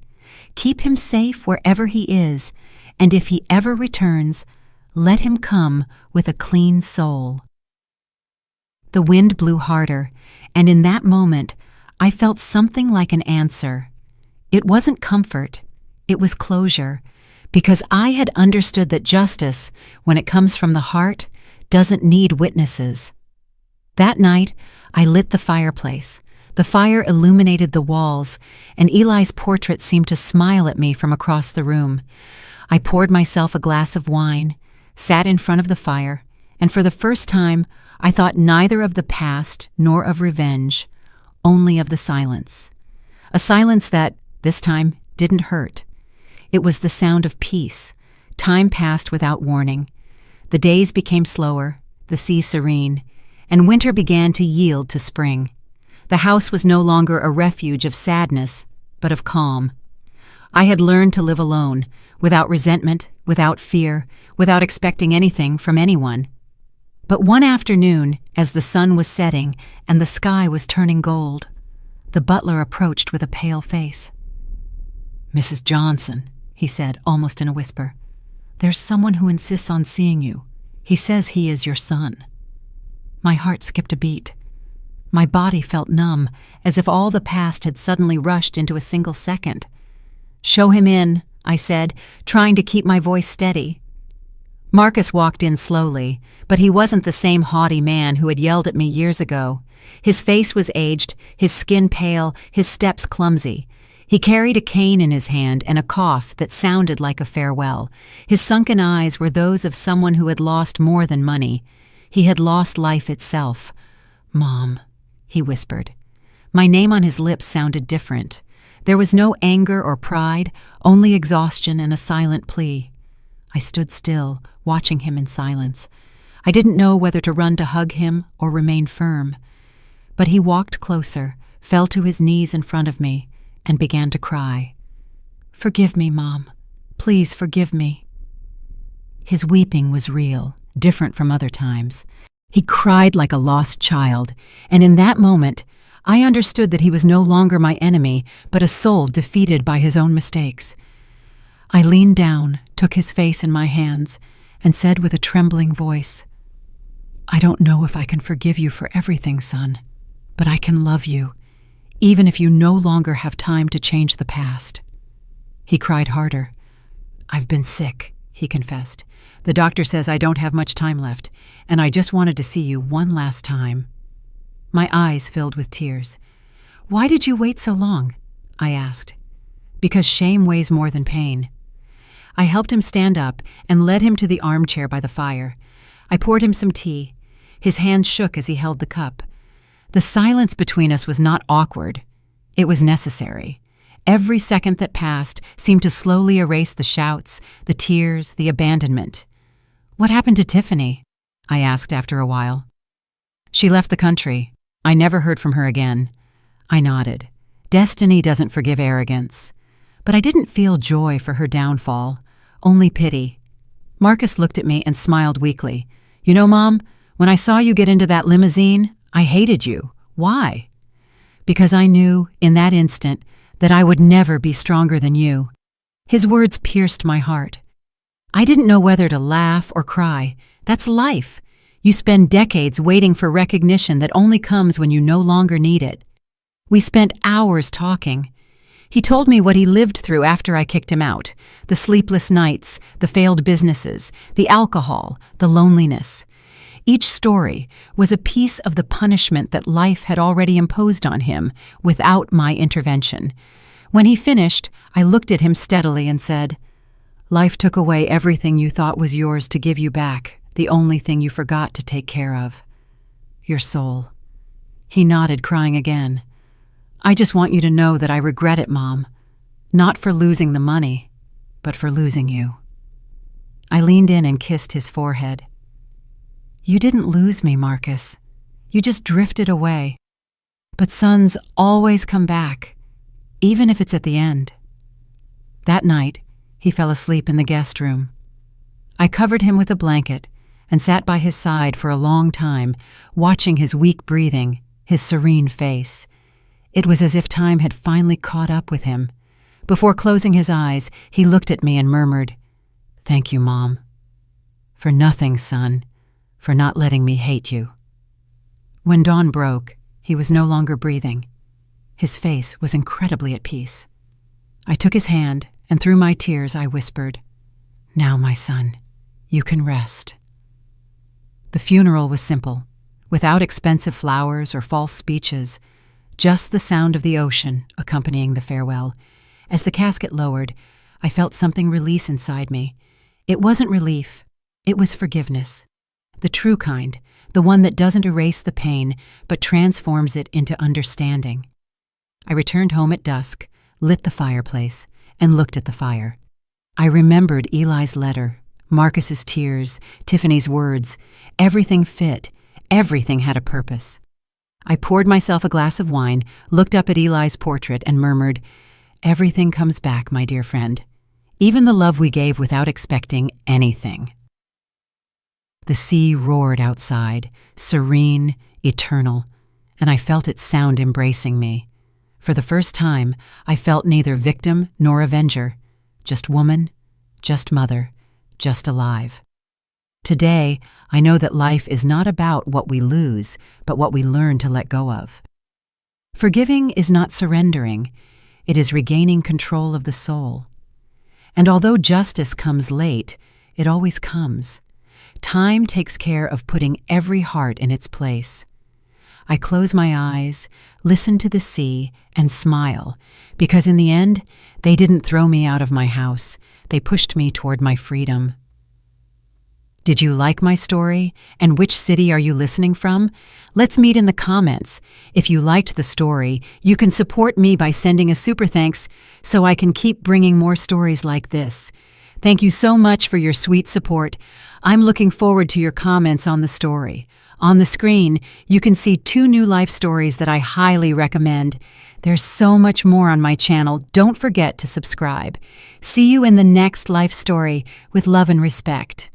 "keep him safe wherever he is, and if he ever returns, let him come with a clean soul." The wind blew harder, and in that moment, I felt something like an answer. It wasn't comfort, it was closure, because I had understood that justice, when it comes from the heart, doesn't need witnesses. That night, I lit the fireplace. The fire illuminated the walls, and Eli's portrait seemed to smile at me from across the room. I poured myself a glass of wine, sat in front of the fire, and for the first time, I thought neither of the past nor of revenge, only of the silence. A silence that, this time, didn't hurt. It was the sound of peace. Time passed without warning. The days became slower, the sea serene, and winter began to yield to spring. The house was no longer a refuge of sadness, but of calm. I had learned to live alone, without resentment, without fear, without expecting anything from anyone. But one afternoon, as the sun was setting and the sky was turning gold, the butler approached with a pale face. "Mrs. Johnson," he said, almost in a whisper, "there's someone who insists on seeing you. He says he is your son." My heart skipped a beat. My body felt numb, as if all the past had suddenly rushed into a single second. "Show him in," I said, trying to keep my voice steady. Marcus walked in slowly, but he wasn't the same haughty man who had yelled at me years ago. His face was aged, his skin pale, his steps clumsy. He carried a cane in his hand and a cough that sounded like a farewell. His sunken eyes were those of someone who had lost more than money. He had lost life itself. "Mom," he whispered. My name on his lips sounded different. There was no anger or pride, only exhaustion and a silent plea. I stood still, watching him in silence. I didn't know whether to run to hug him or remain firm. But he walked closer, fell to his knees in front of me, and began to cry. "Forgive me, Mom. Please forgive me." His weeping was real, different from other times. He cried like a lost child, and in that moment, I understood that he was no longer my enemy, but a soul defeated by his own mistakes. I leaned down, took his face in my hands, and said with a trembling voice, "I don't know if I can forgive you for everything, son, but I can love you, even if you no longer have time to change the past." He cried harder. "I've been sick," he confessed. "The doctor says I don't have much time left, and I just wanted to see you one last time." My eyes filled with tears. "Why did you wait so long?" I asked. "Because shame weighs more than pain." I helped him stand up and led him to the armchair by the fire. I poured him some tea. His hand shook as he held the cup. The silence between us was not awkward. It was necessary. Every second that passed seemed to slowly erase the shouts, the tears, the abandonment. "What happened to Tiffany?" I asked after a while. "She left the country. I never heard from her again." I nodded. Destiny doesn't forgive arrogance. But I didn't feel joy for her downfall, only pity. Marcus looked at me and smiled weakly. "You know, Mom, when I saw you get into that limousine, I hated you. Why?" "Because I knew, in that instant, that I would never be stronger than you." His words pierced my heart. I didn't know whether to laugh or cry. That's life. You spend decades waiting for recognition that only comes when you no longer need it. We spent hours talking. He told me what he lived through after I kicked him out, the sleepless nights, the failed businesses, the alcohol, the loneliness. Each story was a piece of the punishment that life had already imposed on him without my intervention. When he finished, I looked at him steadily and said, "Life took away everything you thought was yours to give you back, the only thing you forgot to take care of. Your soul." He nodded, crying again. "I just want you to know that I regret it, Mom. Not for losing the money, but for losing you." I leaned in and kissed his forehead. "You didn't lose me, Marcus. You just drifted away. But sons always come back, even if it's at the end." That night, he fell asleep in the guest room. I covered him with a blanket and sat by his side for a long time, watching his weak breathing, his serene face. It was as if time had finally caught up with him. Before closing his eyes, he looked at me and murmured, "Thank you, Mom." "For nothing, son. For not letting me hate you." When dawn broke, he was no longer breathing. His face was incredibly at peace. I took his hand, and through my tears I whispered, "Now, my son, you can rest." The funeral was simple, without expensive flowers or false speeches, just the sound of the ocean accompanying the farewell. As the casket lowered, I felt something release inside me. It wasn't relief, it was forgiveness. The true kind, the one that doesn't erase the pain, but transforms it into understanding. I returned home at dusk, lit the fireplace, and looked at the fire. I remembered Eli's letter, Marcus's tears, Tiffany's words. Everything fit, everything had a purpose. I poured myself a glass of wine, looked up at Eli's portrait, and murmured, "Everything comes back, my dear friend. Even the love we gave without expecting anything." The sea roared outside, serene, eternal, and I felt its sound embracing me. For the first time, I felt neither victim nor avenger, just woman, just mother, just alive. Today, I know that life is not about what we lose, but what we learn to let go of. Forgiving is not surrendering, it is regaining control of the soul. And although justice comes late, it always comes. Time takes care of putting every heart in its place. I close my eyes, listen to the sea, and smile, because in the end, they didn't throw me out of my house. They pushed me toward my freedom. Did you like my story? And which city are you listening from? Let's meet in the comments. If you liked the story, you can support me by sending a super thanks so I can keep bringing more stories like this. Thank you so much for your sweet support. I'm looking forward to your comments on the story. On the screen, you can see 2 new life stories that I highly recommend. There's so much more on my channel. Don't forget to subscribe. See you in the next life story with love and respect.